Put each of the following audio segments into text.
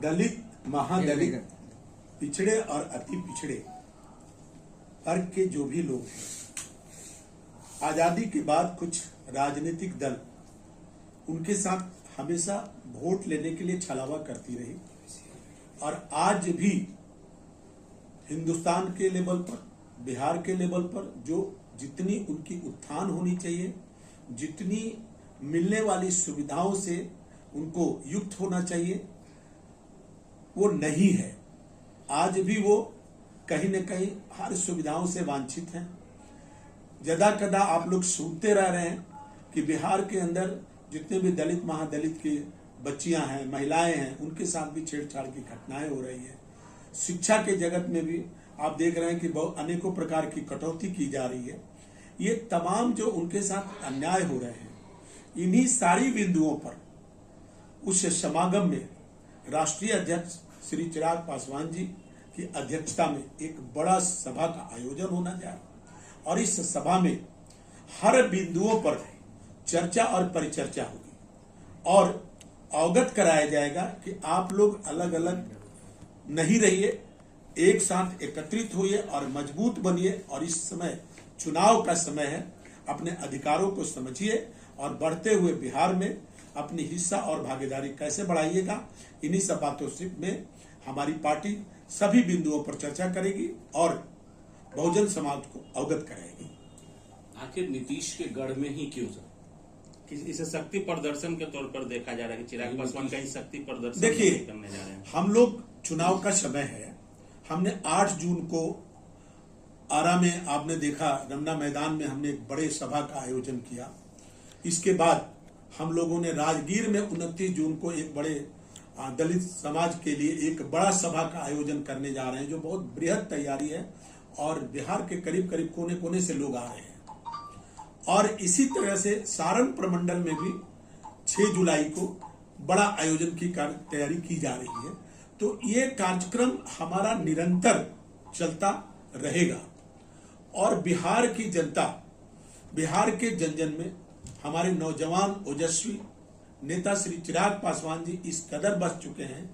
दलित, महादलित, पिछड़े और अति पिछड़े वर्ग के जो भी लोग हैं, आजादी के बाद कुछ राजनीतिक दल उनके साथ हमेशा वोट लेने के लिए छलावा करती रही और आज भी हिंदुस्तान के लेवल पर, बिहार के लेवल पर जो जितनी उनकी उत्थान होनी चाहिए, जितनी मिलने वाली सुविधाओं से उनको युक्त होना चाहिए, वो नहीं है। आज भी वो कहीं न कहीं हर सुविधाओं से वांछित हैं। जदा कदा आप लोग सुनते रह रहे हैं कि बिहार के अंदर जितने भी दलित, महादलित की बच्चियां हैं, महिलाएं हैं, उनके साथ भी छेड़छाड़ की घटनाएं हो रही है। शिक्षा के जगत में भी आप देख रहे हैं कि बहुत अनेकों प्रकार की कटौती की जा रही है। ये तमाम जो उनके साथ अन्याय हो रहे हैं, इन्हीं सारी बिंदुओं पर उस समागम में राष्ट्रीय अध्यक्ष श्री चिराग पासवान जी की अध्यक्षता में एक बड़ा सभा का आयोजन होना जा रहा है और इस सभा में हर बिंदुओं पर चर्चा और परिचर्चा होगी और अवगत कराया जाएगा कि आप लोग अलग अलग नहीं रहिए, एक साथ एकत्रित होइए और मजबूत बनिए। और इस समय चुनाव का समय है, अपने अधिकारों को समझिए और बढ़ते हुए बिहार में अपनी हिस्सा और भागीदारी कैसे बढ़ाइएगा। इन्हीं सब बातों से में हमारी पार्टी सभी बिंदुओं पर चर्चा करेगी और बहुजन समाज को अवगत कराएगी। आखिर नीतीश के गढ़ में ही क्यों सर? इसे शक्ति प्रदर्शन के तौर पर देखा जा रहा है कि चिराग पासवान का शक्ति प्रदर्शन देखिए, करने जा रहे हैं। हम लोग चुनाव का समय है, हमने 8 जून को आरा में आपने देखा रमना मैदान में हमने एक बड़े सभा का आयोजन किया। इसके बाद हम लोगों ने राजगीर में 29 जून को एक बड़े दलित समाज के लिए एक बड़ा सभा का आयोजन करने जा रहे हैं, जो बहुत बृहद तैयारी है और बिहार के करीब करीब कोने कोने से लोग आ रहे हैं। और इसी तरह से सारण प्रमंडल में भी 6 जुलाई को बड़ा आयोजन की तैयारी की जा रही है। तो ये कार्यक्रम हमारा निरंतर चलता रहेगा और बिहार की जनता, बिहार के जन जन में हमारे नौजवान ओजस्वी नेता श्री चिराग पासवान जी इस कदर बस चुके हैं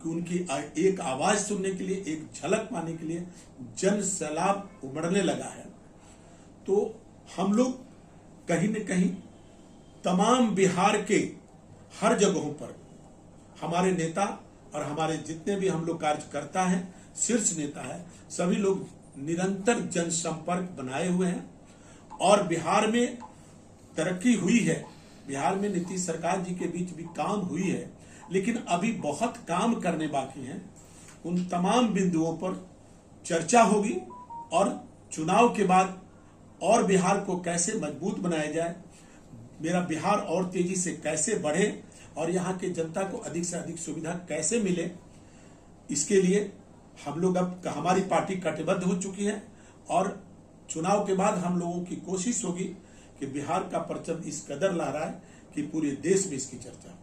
कि उनकी एक आवाज सुनने के लिए, एक झलक पाने के लिए जन सैलाब उमड़ने लगा है। तो हम लोग कहीं न कहीं तमाम बिहार के हर जगहों पर हमारे नेता और हमारे जितने भी हम लोग कार्यकर्ता हैं, शीर्ष नेता है, सभी लोग निरंतर जनसंपर्क बनाए हुए हैं और बिहार में तरक्की हुई है। बिहार में नीतीश सरकार जी के बीच भी काम हुई है, लेकिन अभी बहुत काम करने बाकी हैं। उन तमाम बिंदुओं पर चर्चा होगी और चुनाव के बाद और बिहार को कैसे मजबूत बनाया जाए, मेरा बिहार और तेजी से कैसे बढ़े और यहाँ के जनता को अधिक से अधिक सुविधा कैसे मिले, इसके लिए हम लोग अब हमारी पार्टी कटिबद्ध हो चुकी है और चुनाव के बाद हम लोगों की कोशिश होगी कि बिहार का परचम इस कदर लहराए कि पूरे देश में इसकी चर्चा हो।